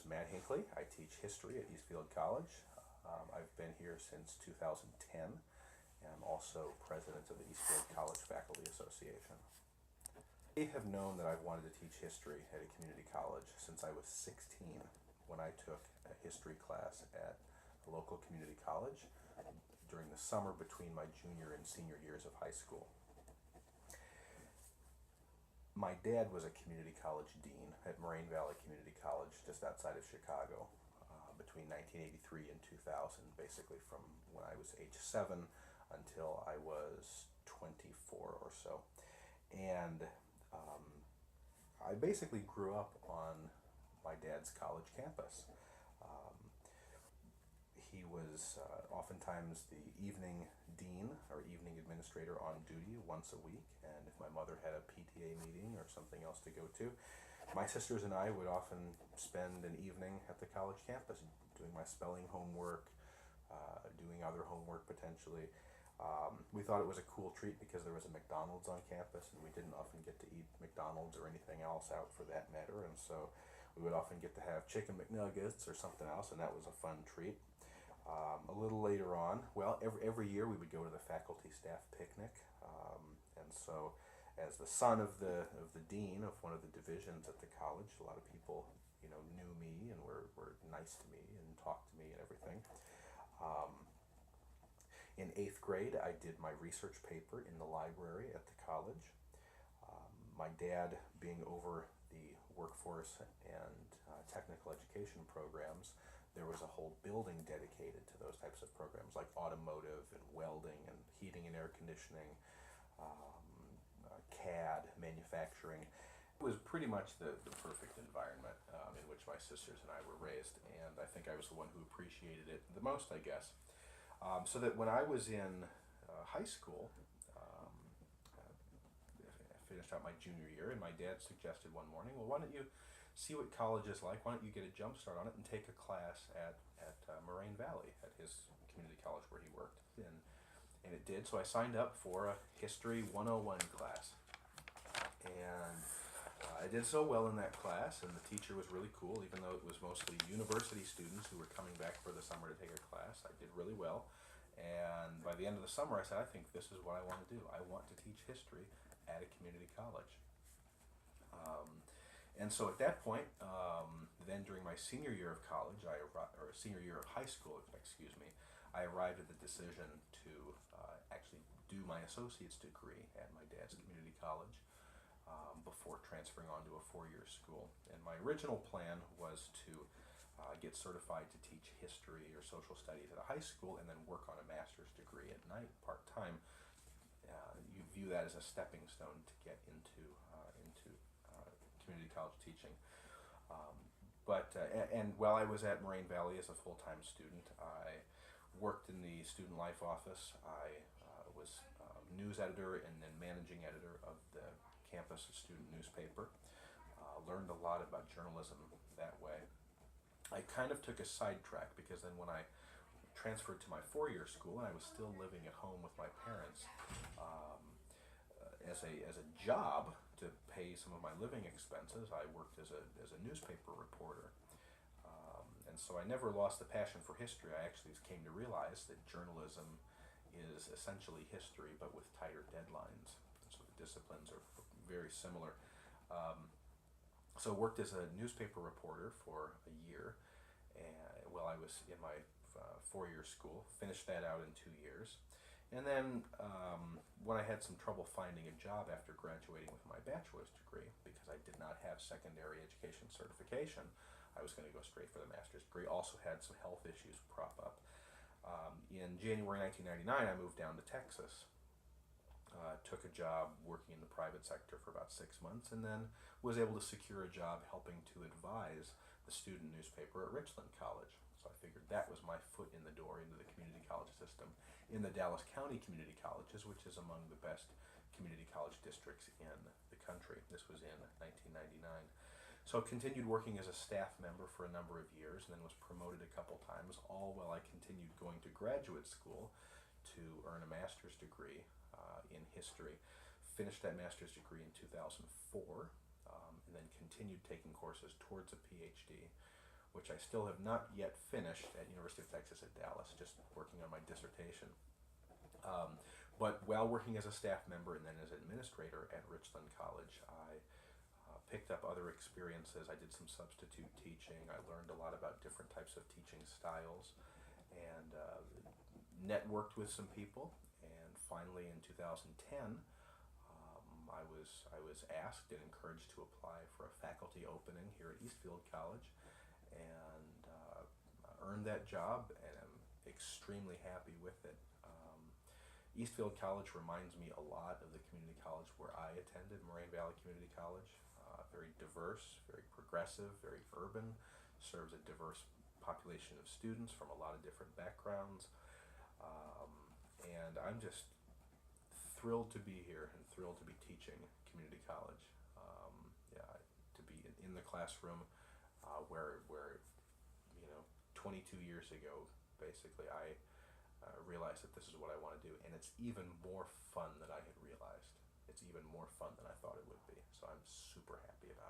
is Matt Hinckley. I teach history at Eastfield College. I've been here since 2010, and I'm also president of the Eastfield College Faculty Association. I have known that I've wanted to teach history at a community college since I was 16 when I took a history class at a local community college during the summer between my junior and senior years of high school. My dad was a community college dean at Moraine Valley Community College just outside of Chicago between 1983 and 2000, basically from when I was age 7 until I was 24 or so. And I basically grew up on my dad's college campus. He was oftentimes the evening dean or evening administrator on duty once a week, and if my mother had a PTA meeting or something else to go to, my sisters and I would often spend an evening at the college campus doing my spelling homework, doing other homework potentially. We thought it was a cool treat because there was a McDonald's on campus, and we didn't often get to eat McDonald's or anything else out for that matter, and so we would often get to have chicken McNuggets or something else, and that was a fun treat. A little later on, well, every year we would go to the faculty staff picnic, and so as the son of the dean of one of the divisions at the college, a lot of people knew me and were nice to me and talked to me and everything. In 8th grade, I did my research paper in the library at the college. My dad, being over the workforce and technical education programs, there was a whole building dedicated to those types of programs like automotive and welding and heating and air conditioning, CAD, manufacturing. It was pretty much the perfect environment in which my sisters and I were raised, and I think I was the one who appreciated it the most, I guess. So that when I was in high school, I finished out my junior year, and my dad suggested one morning, well, why don't you see what college is like, why don't you get a jump start on it and take a class at Moraine Valley, at his community college where he worked. And it did, so I signed up for a History 101 class. And I did so well in that class, and the teacher was really cool, even though it was mostly university students who were coming back for the summer to take a class. I did really well, and by the end of the summer I said, I think this is what I want to do. I want to teach history at a community college. And so at that point, then during my senior year of college, or senior year of high school, excuse me, I arrived at the decision to actually do my associate's degree at my dad's community college before transferring on to a 4-year school. And my original plan was to get certified to teach history or social studies at a high school and then work on a master's degree at night, part-time. You view that as a stepping stone to get into community college teaching. And while I was at Moraine Valley as a full-time student, I worked in the student life office. I was news editor and then managing editor of the campus student newspaper. Learned a lot about journalism that way. I kind of took a sidetrack because then when I transferred to my 4-year school and I was still living at home with my parents, as a job to pay some of my living expenses, I worked as a newspaper reporter. And so I never lost the passion for history. I actually came to realize that journalism is essentially history, but with tighter deadlines. So the disciplines are very similar. So worked as a newspaper reporter for a year while I was in my 4-year school. Finished that out in 2 years. And then when I had some trouble finding a job after graduating with my bachelor's degree, because I did not have secondary education certification, I was going to go straight for the master's degree. Also had some health issues crop up. In January 1999, I moved down to Texas. Took a job working in the private sector for about 6 months, and then was able to secure a job helping to advise the student newspaper at Richland College. So I figured that was my foot in the door into the community college system in the Dallas County community colleges, which is among the best community college districts in the country. This was in 1999. So continued working as a staff member for a number of years, and then was promoted a couple times, all while I continued going to graduate school to earn a master's degree in history. Finished that master's degree in 2004, and then continued taking courses towards a PhD, which I still have not yet finished at University of Texas at Dallas, just working on my dissertation. But while working as a staff member and then as administrator at Richland College, I picked up other experiences. I did some substitute teaching. I learned a lot about different types of teaching styles, and networked with some people. And finally, in 2010, I was asked and encouraged to apply for a faculty opening here at Eastfield College, and earned that job, and I'm extremely happy with it. Eastfield College reminds me a lot of the community college where I attended, Moraine Valley Community College. Very diverse, very progressive, very urban, serves a diverse population of students from a lot of different backgrounds. And I'm just thrilled to be here and thrilled to be teaching community college. Yeah, to be in the classroom where 22 years ago, basically, I realized that this is what I want to do, and it's even more fun than I had realized. It's even more fun than I thought it would be, so I'm super happy about it.